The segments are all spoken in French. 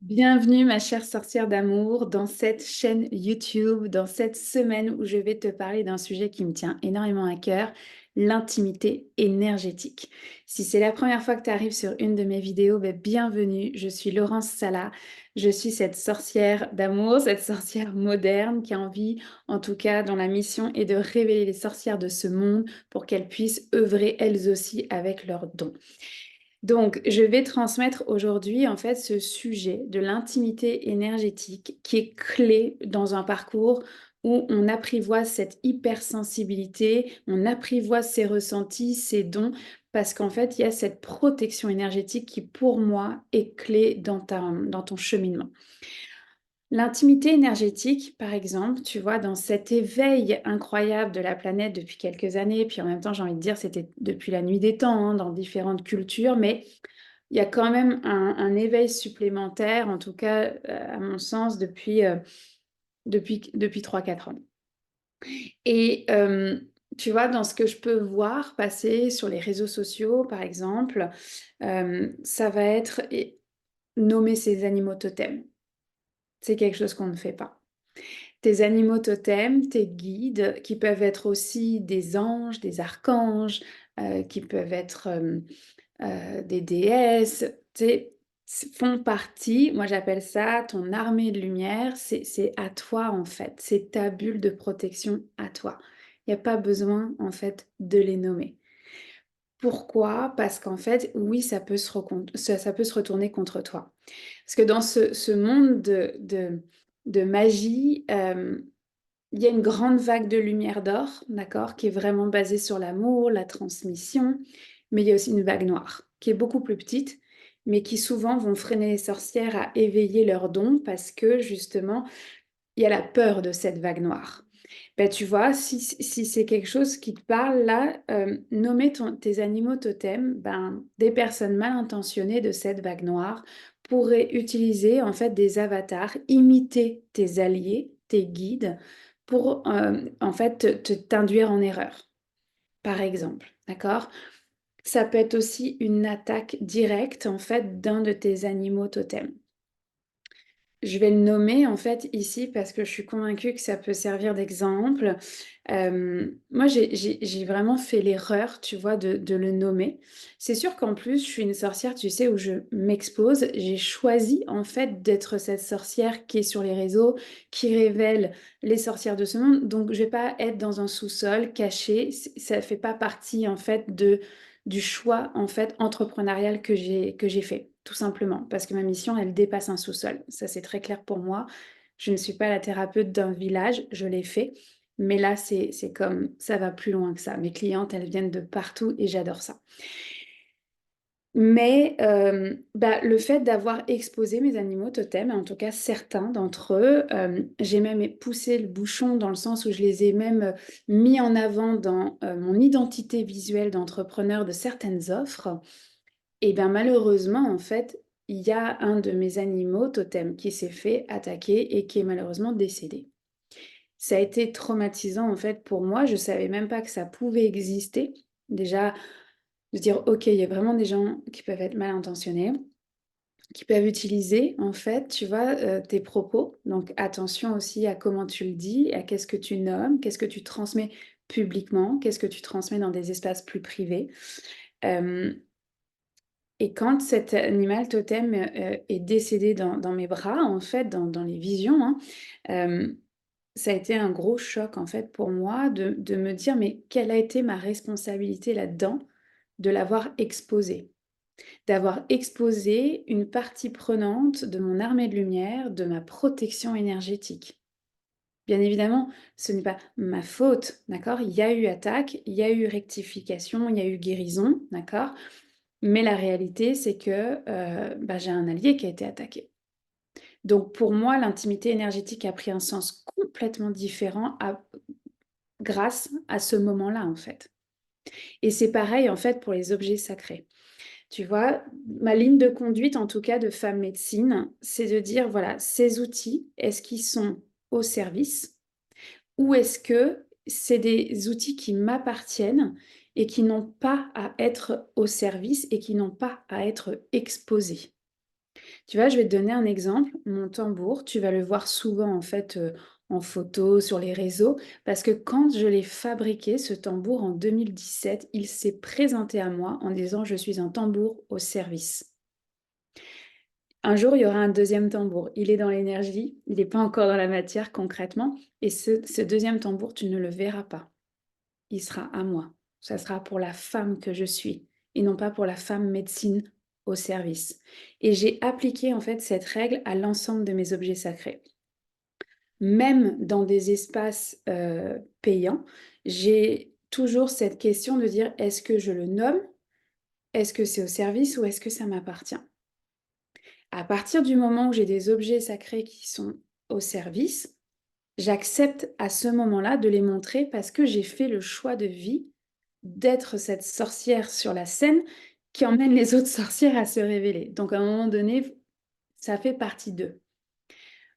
Bienvenue ma chère sorcière d'amour dans cette chaîne YouTube, dans cette semaine où je vais te parler d'un sujet qui me tient énormément à cœur, l'intimité énergétique. Si c'est la première fois que tu arrives sur une de mes vidéos, bienvenue, je suis Laurence Sala, je suis cette sorcière d'amour, cette sorcière moderne qui a envie, en tout cas dont la mission est de révéler les sorcières de ce monde pour qu'elles puissent œuvrer elles aussi avec leurs dons. Donc, je vais transmettre aujourd'hui en fait ce sujet de l'intimité énergétique qui est clé dans un parcours où on apprivoise cette hypersensibilité, on apprivoise ses ressentis, ses dons, parce qu'en fait, il y a cette protection énergétique qui, pour moi, est clé dans ton cheminement. L'intimité énergétique, par exemple, tu vois, dans cet éveil incroyable de la planète depuis quelques années, puis en même temps, j'ai envie de dire, c'était depuis la nuit des temps, hein, dans différentes cultures, mais il y a quand même un éveil supplémentaire, en tout cas, à mon sens, depuis 3-4 ans. Et tu vois, dans ce que je peux voir passer sur les réseaux sociaux, par exemple, ça va être nommer ses animaux totems. C'est quelque chose qu'on ne fait pas. Tes animaux totems, tes guides, qui peuvent être aussi des anges, des archanges, qui peuvent être des déesses, tu sais, font partie, moi j'appelle ça ton armée de lumière, c'est à toi en fait, c'est ta bulle de protection à toi. Il n'y a pas besoin en fait de les nommer. Pourquoi? Parce qu'en fait, oui, ça peut se retourner contre toi. Parce que dans ce monde de magie, il y a une grande vague de lumière d'or, d'accord, qui est vraiment basée sur l'amour, la transmission, mais il y a aussi une vague noire, qui est beaucoup plus petite, mais qui souvent vont freiner les sorcières à éveiller leurs dons parce que justement, il y a la peur de cette vague noire. Ben, tu vois, si c'est quelque chose qui te parle là, nommer tes animaux totems, ben, des personnes mal intentionnées de cette vague noire pourraient utiliser en fait des avatars, imiter tes alliés, tes guides, pour en fait t'induire en erreur, par exemple. D'accord? Ça peut être aussi une attaque directe en fait d'un de tes animaux totems. Je vais le nommer en fait ici parce que je suis convaincue que ça peut servir d'exemple. Moi, j'ai vraiment fait l'erreur, tu vois, de le nommer. C'est sûr qu'en plus, je suis une sorcière, tu sais, où je m'expose. J'ai choisi en fait d'être cette sorcière qui est sur les réseaux, qui révèle les sorcières de ce monde. Donc, je vais pas être dans un sous-sol caché. Ça fait pas partie en fait du choix en fait entrepreneurial que j'ai fait, tout simplement, parce que ma mission, elle dépasse un sous-sol. Ça, c'est très clair pour moi. Je ne suis pas la thérapeute d'un village, je l'ai fait, mais là, c'est comme ça va plus loin que ça. Mes clientes, elles viennent de partout et j'adore ça. Mais le fait d'avoir exposé mes animaux totems, en tout cas certains d'entre eux, j'ai même poussé le bouchon dans le sens où je les ai même mis en avant dans mon identité visuelle d'entrepreneur de certaines offres. Et bien malheureusement, en fait, il y a un de mes animaux totems qui s'est fait attaquer et qui est malheureusement décédé. Ça a été traumatisant en fait pour moi, je savais même pas que ça pouvait exister. Déjà, de dire: «OK, il y a vraiment des gens qui peuvent être mal intentionnés, qui peuvent utiliser en fait, tu vois, tes propos». Donc attention aussi à comment tu le dis, à qu'est-ce que tu nommes, qu'est-ce que tu transmets publiquement, qu'est-ce que tu transmets dans des espaces plus privés. Hem Et quand cet animal totem, est décédé dans mes bras, en fait, dans les visions, hein, ça a été un gros choc, en fait, pour moi de me dire: «Mais quelle a été ma responsabilité là-dedans?» De l'avoir exposé. D'avoir exposé une partie prenante de mon armée de lumière, de ma protection énergétique. Bien évidemment, ce n'est pas ma faute, d'accord? Il y a eu attaque, il y a eu rectification, il y a eu guérison, d'accord? Mais la réalité, c'est que, j'ai un allié qui a été attaqué. Donc pour moi, l'intimité énergétique a pris un sens complètement différent grâce à ce moment-là, en fait. Et c'est pareil, en fait, pour les objets sacrés. Tu vois? Ma ligne de conduite, en tout cas de femme médecine, c'est de dire: «Voilà, ces outils, est-ce qu'ils sont au service ou est-ce que c'est des outils qui m'appartiennent et qui n'ont pas à être au service et qui n'ont pas à être exposés?» Tu vois, je vais te donner un exemple. Mon tambour, tu vas le voir souvent en fait en photo sur les réseaux, parce que quand je l'ai fabriqué, ce tambour en 2017, il s'est présenté à moi en disant: «Je suis un tambour au service». Un jour, il y aura un deuxième tambour. Il est dans l'énergie, il n'est pas encore dans la matière concrètement, et ce deuxième tambour, tu ne le verras pas. Il sera à moi. Ça sera pour la femme que je suis et non pas pour la femme médecine au service. Et j'ai appliqué en fait cette règle à l'ensemble de mes objets sacrés. Même dans des espaces, payants, j'ai toujours cette question de dire: «Est-ce que je le nomme? Est-ce que c'est au service ou est-ce que ça m'appartient?» À partir du moment où j'ai des objets sacrés qui sont au service, j'accepte à ce moment-là de les montrer parce que j'ai fait le choix de vie d'être cette sorcière sur la scène qui emmène les autres sorcières à se révéler. Donc à un moment donné, ça fait partie d'eux.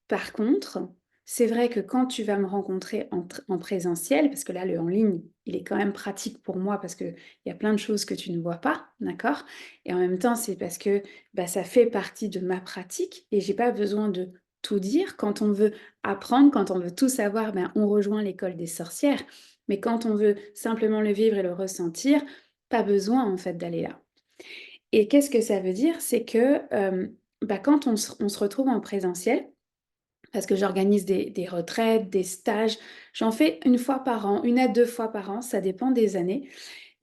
Par contre, c'est vrai que quand tu vas me rencontrer en présentiel, parce que là, le en ligne, il est quand même pratique pour moi parce qu'il y a plein de choses que tu ne vois pas, d'accord? Et en même temps, c'est parce que bah, ça fait partie de ma pratique et j'ai pas besoin de tout dire. Quand on veut apprendre, quand on veut tout savoir, ben, on rejoint l'école des sorcières. Mais quand on veut simplement le vivre et le ressentir, pas besoin en fait d'aller là. Et qu'est-ce que ça veut dire? C'est que bah, quand on se retrouve en présentiel, parce que j'organise des retraites, des stages. J'en fais une fois par an, 1 à 2 fois par an, ça dépend des années.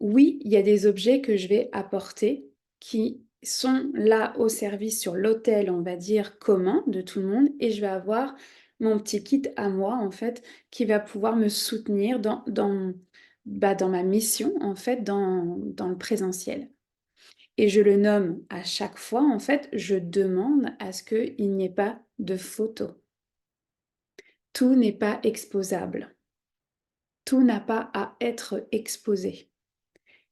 Oui, il y a des objets que je vais apporter qui sont là au service sur l'autel, on va dire, commun de tout le monde et je vais avoir mon petit kit à moi, en fait, qui va pouvoir me soutenir dans ma mission, en fait, dans le présentiel. Et je le nomme à chaque fois, en fait, je demande à ce qu'il n'y ait pas de photos. Tout n'est pas exposable. Tout n'a pas à être exposé.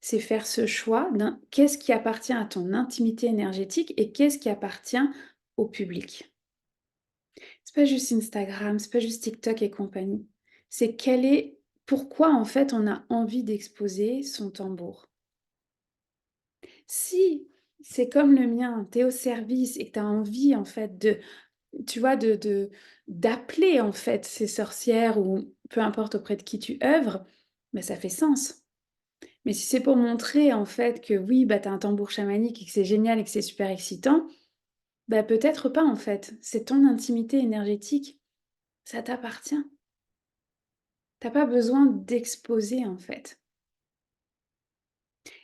C'est faire ce choix d'un qu'est-ce qui appartient à ton intimité énergétique et qu'est-ce qui appartient au public. C'est pas juste Instagram, c'est pas juste TikTok et compagnie. C'est pourquoi en fait on a envie d'exposer son tambour. Si c'est comme le mien, tu es au service et que tu as envie en fait tu vois, d'appeler en fait ces sorcières ou peu importe auprès de qui tu œuvres, bah, ça fait sens. Mais si c'est pour montrer en fait que oui, bah, tu as un tambour chamanique et que c'est génial et que c'est super excitant, bah, peut-être pas en fait. C'est ton intimité énergétique, ça t'appartient. Tu pas besoin d'exposer en fait.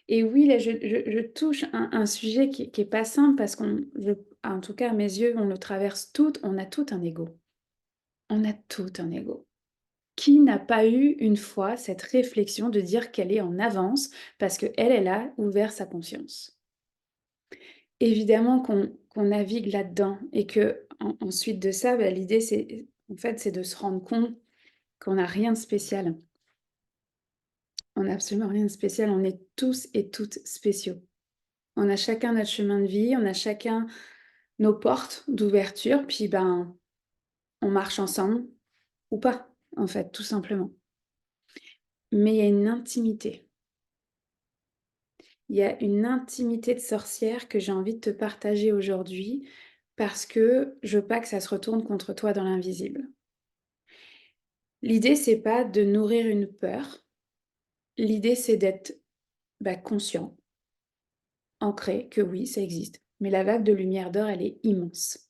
Et oui, là je touche un sujet qui est pas simple parce en tout cas à mes yeux, on le traverse toutes, on a tout un ego. On a tout un ego. Qui n'a pas eu une fois cette réflexion de dire qu'elle est en avance parce qu'elle, elle a ouvert sa conscience? Évidemment qu'on navigue là-dedans et ensuite de ça, bah, l'idée c'est en fait, c'est de se rendre compte qu'on n'a rien de spécial. On n'a absolument rien de spécial, on est tous et toutes spéciaux. On a chacun notre chemin de vie, on a chacun nos portes d'ouverture, puis ben, on marche ensemble ou pas, en fait, tout simplement. Mais il y a une intimité. Il y a une intimité de sorcière que j'ai envie de te partager aujourd'hui parce que je veux pas que ça se retourne contre toi dans l'invisible. L'idée, c'est pas de nourrir une peur. L'idée, c'est d'être bah, conscient, ancré que oui, ça existe. Mais la vague de lumière d'or, elle est immense.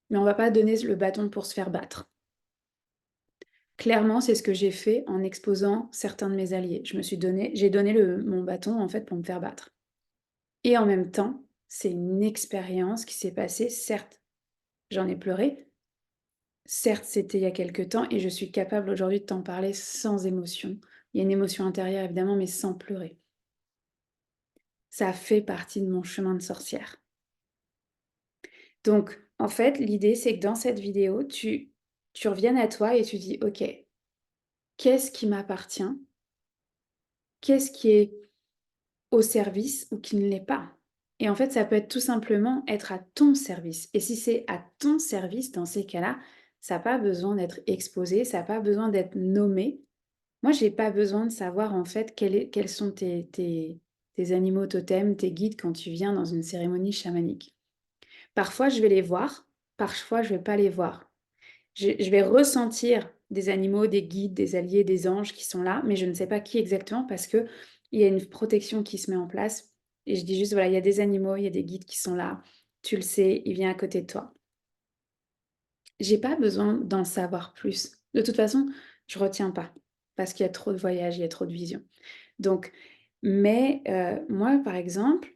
Mais on va pas donner le bâton pour se faire battre. Clairement, c'est ce que j'ai fait en exposant certains de mes alliés. J'ai donné mon bâton en fait pour me faire battre. Et en même temps, c'est une expérience qui s'est passée, certes, j'en ai pleuré, certes, c'était il y a quelque temps et je suis capable aujourd'hui de t'en parler sans émotion. Il y a une émotion intérieure évidemment, mais sans pleurer. Ça fait partie de mon chemin de sorcière. Donc, en fait, l'idée, c'est que dans cette vidéo, tu reviennes à toi et tu dis, OK, qu'est-ce qui m'appartient? Qu'est-ce qui est au service ou qui ne l'est pas? Et en fait, ça peut être tout simplement être à ton service. Et si c'est à ton service, dans ces cas-là, ça n'a pas besoin d'être exposé, ça n'a pas besoin d'être nommé. Moi, j'ai pas besoin de savoir en fait quels sont tes animaux totems, tes guides quand tu viens dans une cérémonie chamanique. Parfois, je vais les voir, parfois, je vais pas les voir. Je vais ressentir des animaux, des guides, des alliés, des anges qui sont là, mais je ne sais pas qui exactement parce qu'il y a une protection qui se met en place et je dis juste: «Voilà, il y a des animaux, il y a des guides qui sont là, tu le sais, il vient à côté de toi». J'ai pas besoin d'en savoir plus. De toute façon, je retiens pas parce qu'il y a trop de voyages, il y a trop de visions. Donc moi, par exemple,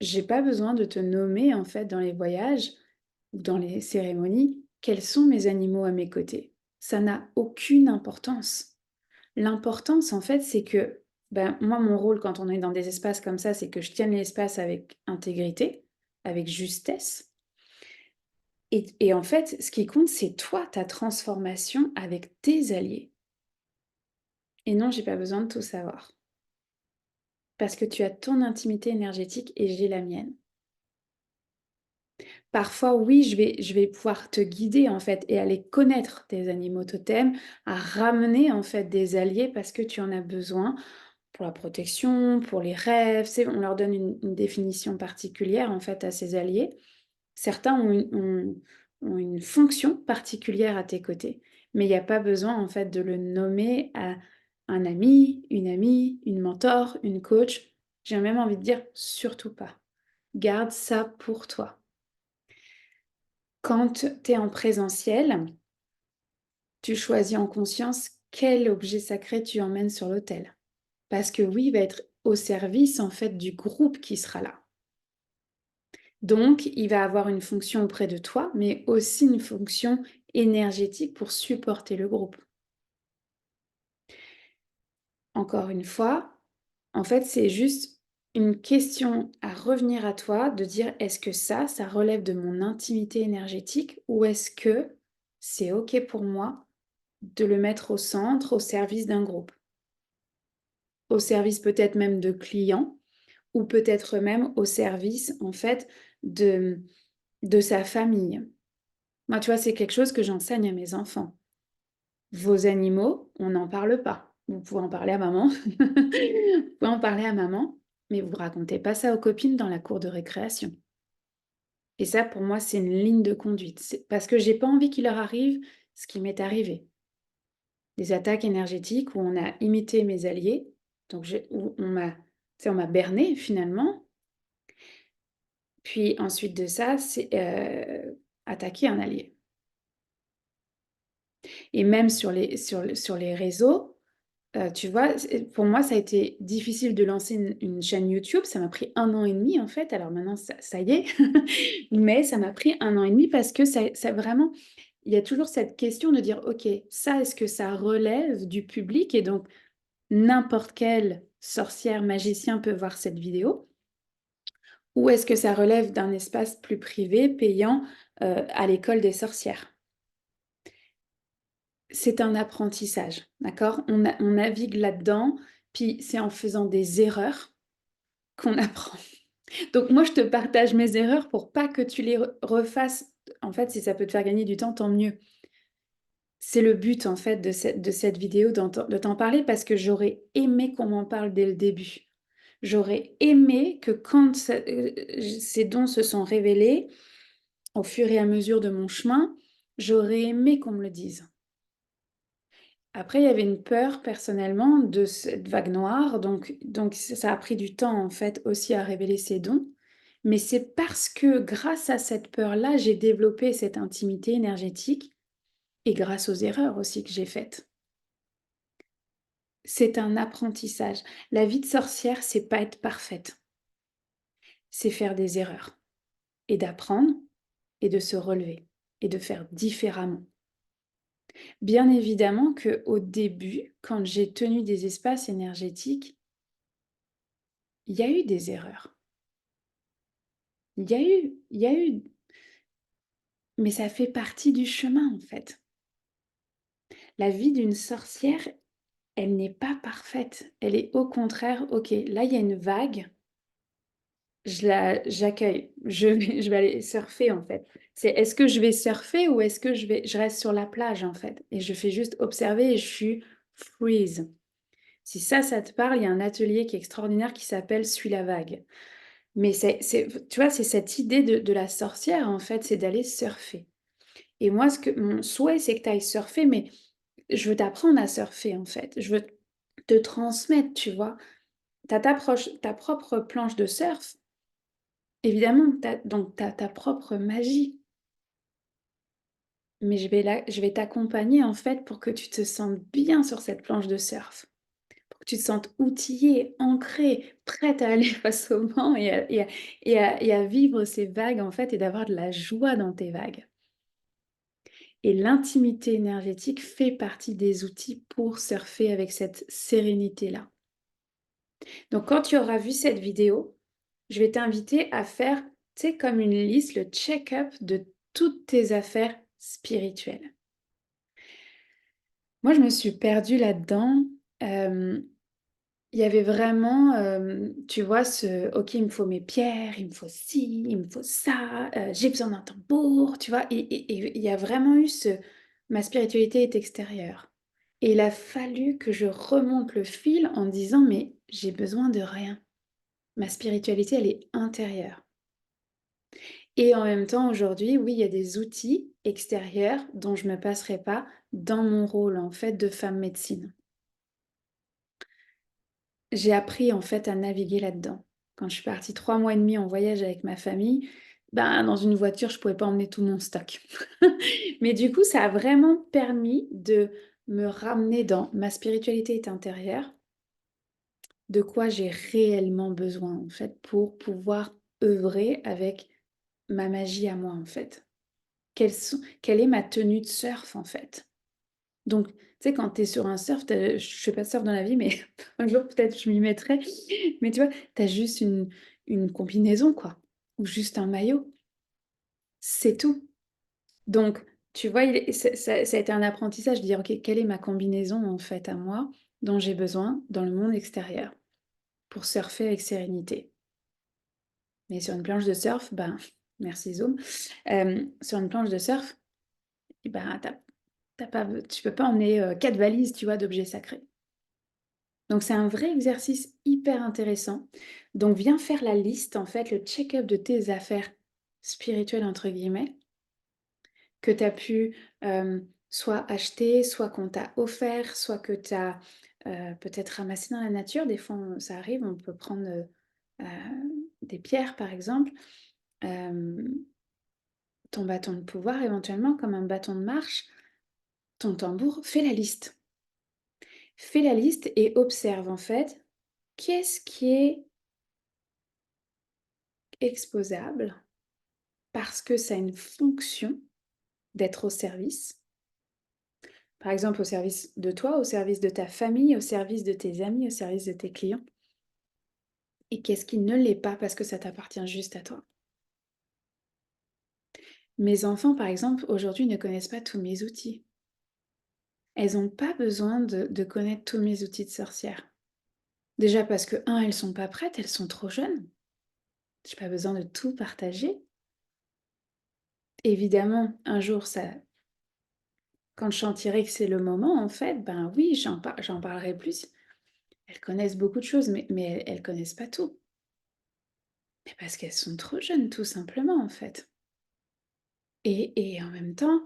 j'ai pas besoin de te nommer, en fait, dans les voyages ou dans les cérémonies, quels sont mes animaux à mes côtés. Ça n'a aucune importance. L'importance, en fait, c'est que, ben, moi, mon rôle quand on est dans des espaces comme ça, c'est que je tienne l'espace avec intégrité, avec justesse et en fait, ce qui compte, c'est toi, ta transformation avec tes alliés et non, j'ai pas besoin de tout savoir parce que tu as ton intimité énergétique et j'ai la mienne. Parfois, oui, je vais pouvoir te guider, en fait, et aller connaître tes animaux totems, à ramener, en fait, des alliés parce que tu en as besoin pour la protection, pour les rêves. C'est on leur donne une définition particulière, en fait, à ces alliés. Certains ont une fonction particulière à tes côtés, mais il y a pas besoin, en fait, de le nommer à un ami, une mentor, une coach. J'ai même envie de dire: «Surtout pas». Garde ça pour toi. Quand tu es en présentiel, tu choisis en conscience quel objet sacré tu emmènes sur l'autel. Parce que oui, il va être au service en fait du groupe qui sera là. Donc, il va avoir une fonction auprès de toi, mais aussi une fonction énergétique pour supporter le groupe. Encore une fois, en fait, c'est juste une question à revenir à toi de dire est-ce que ça relève de mon intimité énergétique ou est-ce que c'est OK pour moi de le mettre au centre, au service d'un groupe, au service peut-être même de clients ou peut-être même au service, en fait, de de sa famille. Moi, tu vois, c'est quelque chose que j'enseigne à mes enfants. Vos animaux, on n'en parle pas. Vous pouvez en parler à maman. Vous pouvez en parler à maman, mais vous racontez pas ça aux copines dans la cour de récréation et ça, pour moi, c'est une ligne de conduite. C'est parce que j'ai pas envie qu'il leur arrive ce qui m'est arrivé. Des attaques énergétiques où on a imité mes alliés, donc où on m'a berné finalement. Puis ensuite de ça, c'est, attaquer un allié et même sur les réseaux, tu vois? Pour moi, ça a été difficile de lancer une chaîne YouTube. Ça m'a pris 1 an et demi en fait. Alors maintenant ça y est, mais ça m'a pris 1 an et demi parce que ça vraiment il y a toujours cette question de dire: «OK, ça, est-ce que ça relève du public?» et donc n'importe quelle sorcière, magicien peut voir cette vidéo? Ou est-ce que ça relève d'un espace plus privé, payant, à l'école des sorcières? C'est un apprentissage, d'accord? On navigue là-dedans, puis c'est en faisant des erreurs qu'on apprend. Donc moi, je te partage mes erreurs pour pas que tu les refasses. En fait, si ça peut te faire gagner du temps, tant mieux. C'est le but, en fait, de cette vidéo, de t'en parler parce que j'aurais aimé qu'on m'en parle dès le début. J'aurais aimé que quand ces dons se sont révélés, au fur et à mesure de mon chemin, j'aurais aimé qu'on me le dise. Après, il y avait une peur personnellement de cette vague noire, donc ça a pris du temps, en fait, aussi à révéler ces dons. Mais c'est parce que grâce à cette peur-là, j'ai développé cette intimité énergétique et grâce aux erreurs aussi que j'ai faites. C'est un apprentissage. La vie de sorcière, c'est pas être parfaite, c'est faire des erreurs et d'apprendre et de se relever et de faire différemment. Bien évidemment que au début, quand j'ai tenu des espaces énergétiques, il y a eu des erreurs. Il y a eu mais ça fait partie du chemin, en fait. La vie d'une sorcière, elle n'est pas parfaite. Elle est au contraire: «OK, là, il y a une vague, j'accueille. Je vais aller surfer, en fait». C'est est-ce que je vais surfer ou est-ce que je reste sur la plage, en fait? Et je fais juste observer et je suis freeze. Si ça te parle, il y a un atelier qui est extraordinaire qui s'appelle «Suis la vague». Mais tu vois, c'est cette idée de la sorcière, en fait, c'est d'aller surfer. Et moi, mon souhait, c'est que tu ailles surfer, mais je veux t'apprendre à surfer, en fait. Je veux te transmettre, tu vois? Tu as ta propre planche de surf, évidemment, tu as ta propre magie. Mais je vais t'accompagner, en fait, pour que tu te sentes bien sur cette planche de surf. Pour que tu te sentes outillée, ancrée, prête à aller face au vent et à vivre ces vagues, en fait, et d'avoir de la joie dans tes vagues. Et l'intimité énergétique fait partie des outils pour surfer avec cette sérénité-là. Donc quand tu auras vu cette vidéo, je vais t'inviter à faire, tu sais, comme une liste, le check-up de toutes tes affaires spirituelles. Moi, je me suis perdue là-dedans. Il y avait vraiment, tu vois, «OK, il me faut mes pierres, il me faut ci, il me faut ça, j'ai besoin d'un tambour», tu vois? Et il y a vraiment eu ma spiritualité est extérieure. Et il a fallu que je remonte le fil en disant: «Mais j'ai besoin de rien. Ma spiritualité, elle est intérieure». Et en même temps, aujourd'hui, oui, il y a des outils extérieurs dont je ne me passerai pas dans mon rôle, en fait, de femme médecine. J'ai appris en fait à naviguer là-dedans. Quand je suis partie 3 mois et demi en voyage avec ma famille, ben, dans une voiture, je pouvais pas emmener tout mon stock. Mais du coup, ça a vraiment permis de me ramener dans ma spiritualité est intérieure, de quoi j'ai réellement besoin en fait pour pouvoir œuvrer avec ma magie à moi en fait. Quelle est ma tenue de surf en fait? Donc, tu sais, quand tu es sur un surf, je fais pas de surf dans la vie, mais un jour peut-être je m'y mettrai. Mais tu vois, tu as juste une combinaison, quoi, ou juste un maillot, c'est tout. Donc, tu vois, ça a été un apprentissage de dire: «OK, quelle est ma combinaison, en fait, à moi, dont j'ai besoin dans le monde extérieur pour surfer avec sérénité?» Mais sur une planche de surf, ben, merci Zoom, sur une planche de surf, et ben, tu pas tu peux pas emmener, 4 valises, tu vois, d'objets sacrés. Donc c'est un vrai exercice hyper intéressant. Donc viens faire la liste, en fait, le check-up de tes affaires «spirituelles» entre guillemets, que tu as pu, soit acheter, soit qu'on t'a offert, soit que tu as, peut-être ramassé dans la nature. Des fois, ça arrive, on peut prendre, des pierres, par exemple, hem, ton bâton de pouvoir éventuellement comme un bâton de marche, ton tambour. Fais la liste. Fais la liste et observe, en fait, qu'est-ce qui est exposable parce que ça a une fonction d'être au service. Par exemple, au service de toi, au service de ta famille, au service de tes amis, au service de tes clients. Et qu'est-ce qui ne l'est pas parce que ça t'appartient juste à toi. Mes enfants, par exemple, aujourd'hui ne connaissent pas tous mes outils. Elles n'ont pas besoin de connaître tous mes outils de sorcière. Déjà parce que, un, elles sont pas prêtes, elles sont trop jeunes. J'ai pas besoin de tout partager. Évidemment, un jour, ça, quand je sentirai que c'est le moment, en fait, ben oui, j'en parlerai plus. Elles connaissent beaucoup de choses, mais elles connaissent pas tout. Mais parce qu'elles sont trop jeunes, tout simplement, en fait. Et en même temps,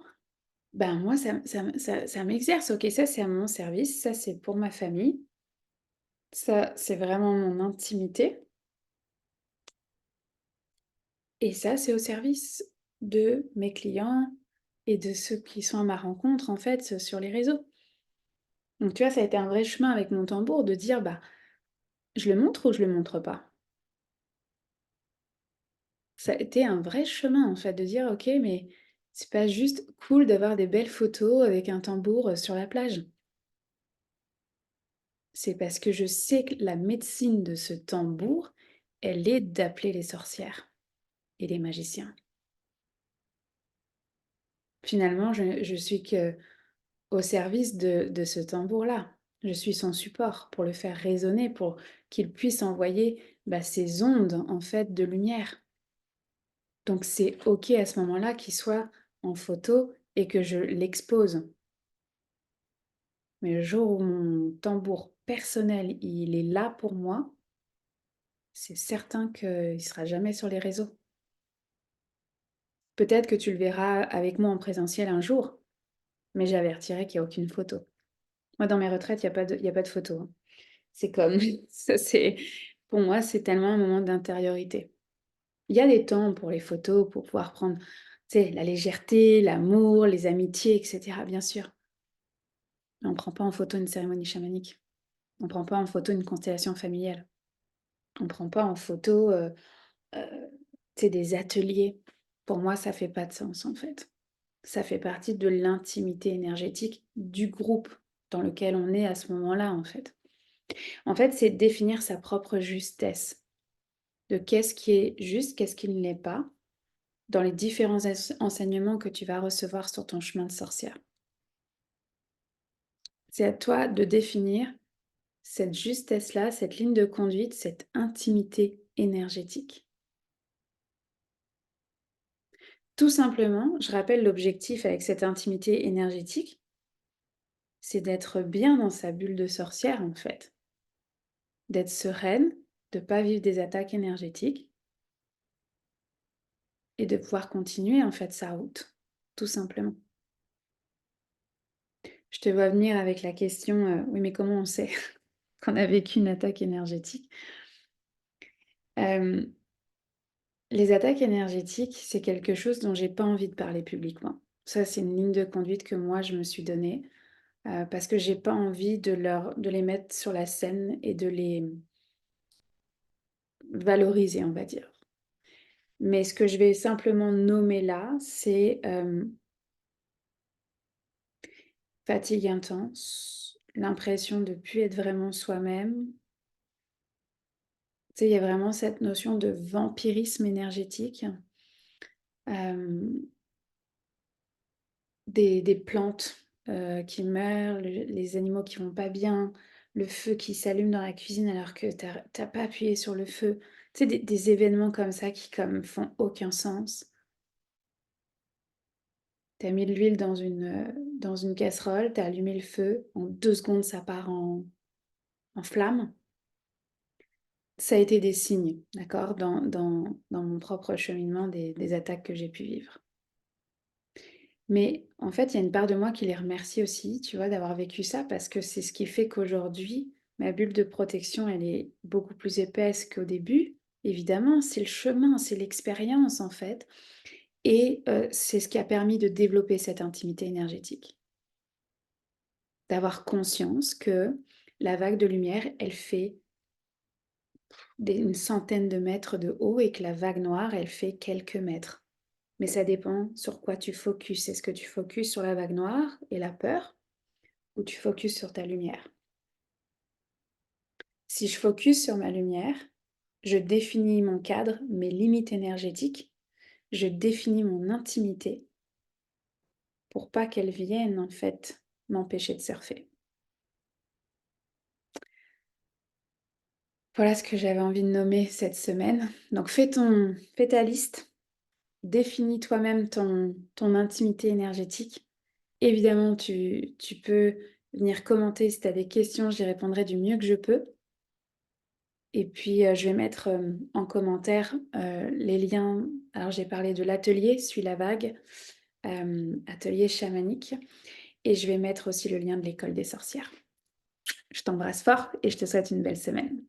ben, moi, ça m'exerce. OK, ça, c'est à mon service, ça, c'est pour ma famille, ça, c'est vraiment mon intimité et ça, c'est au service de mes clients et de ceux qui sont à ma rencontre, en fait, sur les réseaux. Donc tu vois, ça a été un vrai chemin avec mon tambour de dire: «Bah, je le montre ou je le montre pas?» Ça a été un vrai chemin, en fait, de dire: «OK, mais c'est pas juste cool d'avoir des belles photos avec un tambour, sur la plage. C'est parce que je sais que la médecine de ce tambour, elle est d'appeler les sorcières et les magiciens. Finalement, je suis que au service de ce tambour-là. Je suis son support pour le faire résonner, pour qu'il puisse envoyer, bah, ces ondes, en fait, de lumière. Donc c'est OK à ce moment-là qu'il soit en photo et que je l'expose. Mais le jour où mon tambour personnel, il est là pour moi, c'est certain qu'il ne sera jamais sur les réseaux. Peut-être que tu le verras avec moi en présentiel un jour, mais j'avertirai qu'il y a aucune photo. Moi, dans mes retraites, il y a pas de photo, hein. C'est comme ça, c'est pour moi, c'est tellement un moment d'intériorité. Il y a des temps pour les photos, pour pouvoir prendre, tu sais, la légèreté, l'amour, les amitiés et cetera, bien sûr. Mais on ne prend pas en photo une cérémonie chamanique. On ne prend pas en photo une constellation familiale. On ne prend pas en photo, tu sais, des ateliers. Pour moi, ça fait pas de sens, en fait. Ça fait partie de l'intimité énergétique du groupe dans lequel on est à ce moment-là, en fait. En fait, c'est définir sa propre justesse, de qu'est-ce qui est juste, qu'est-ce qui ne l'est pas, dans les différents enseignements que tu vas recevoir sur ton chemin de sorcière. C'est à toi de définir cette justesse-là, cette ligne de conduite, cette intimité énergétique. Tout simplement, je rappelle l'objectif avec cette intimité énergétique, c'est d'être bien dans sa bulle de sorcière en fait, d'être sereine, de ne pas vivre des attaques énergétiques et de pouvoir continuer en fait sa route, tout simplement. Je te vois venir avec la question, oui mais comment on sait qu'on a vécu une attaque énergétique? Hem, les attaques énergétiques, c'est quelque chose dont j'ai pas envie de parler publiquement. Ça, c'est une ligne de conduite que moi je me suis donnée, parce que j'ai pas envie de les mettre sur la scène et de les valoriser, on va dire. Mais ce que je vais simplement nommer là, c'est, fatigue intense, l'impression de plus être vraiment soi-même. Tu sais, il y a vraiment cette notion de vampirisme énergétique, hem, des plantes, qui meurent, le les animaux qui vont pas bien, le feu qui s'allume dans la cuisine alors que tu as pas appuyé sur le feu. Tu sais, des événements comme ça qui comme font aucun sens. Tu as mis de l'huile dans une casserole, tu as allumé le feu, en 2 secondes ça part en flammes. Ça a été des signes, d'accord? Dans mon propre cheminement des attaques que j'ai pu vivre. Mais en fait, il y a une part de moi qui les remercie aussi, tu vois, d'avoir vécu ça parce que c'est ce qui fait qu'aujourd'hui, ma bulle de protection, elle est beaucoup plus épaisse qu'au début. Évidemment, c'est le chemin, c'est l'expérience en fait et c'est ce qui a permis de développer cette intimité énergétique. D'avoir conscience que la vague de lumière, elle fait une centaine de mètres de haut et que la vague noire, elle fait quelques mètres. Mais ça dépend sur quoi tu focuses. Est-ce que tu focuses sur la vague noire et la peur ou tu focuses sur ta lumière? Si je focus sur ma lumière, je définis mon cadre, mes limites énergétiques, je définis mon intimité pour pas qu'elle vienne en fait m'empêcher de surfer. Voilà ce que j'avais envie de nommer cette semaine. Donc fais ta liste, définis toi-même ton intimité énergétique. Évidemment, tu peux venir commenter si tu as des questions, j'y répondrai du mieux que je peux. Et puis, je vais mettre, en commentaire, les liens. Alors j'ai parlé de l'atelier Suis la vague, atelier chamanique et je vais mettre aussi le lien de l'école des sorcières. Je t'embrasse fort et je te souhaite une belle semaine.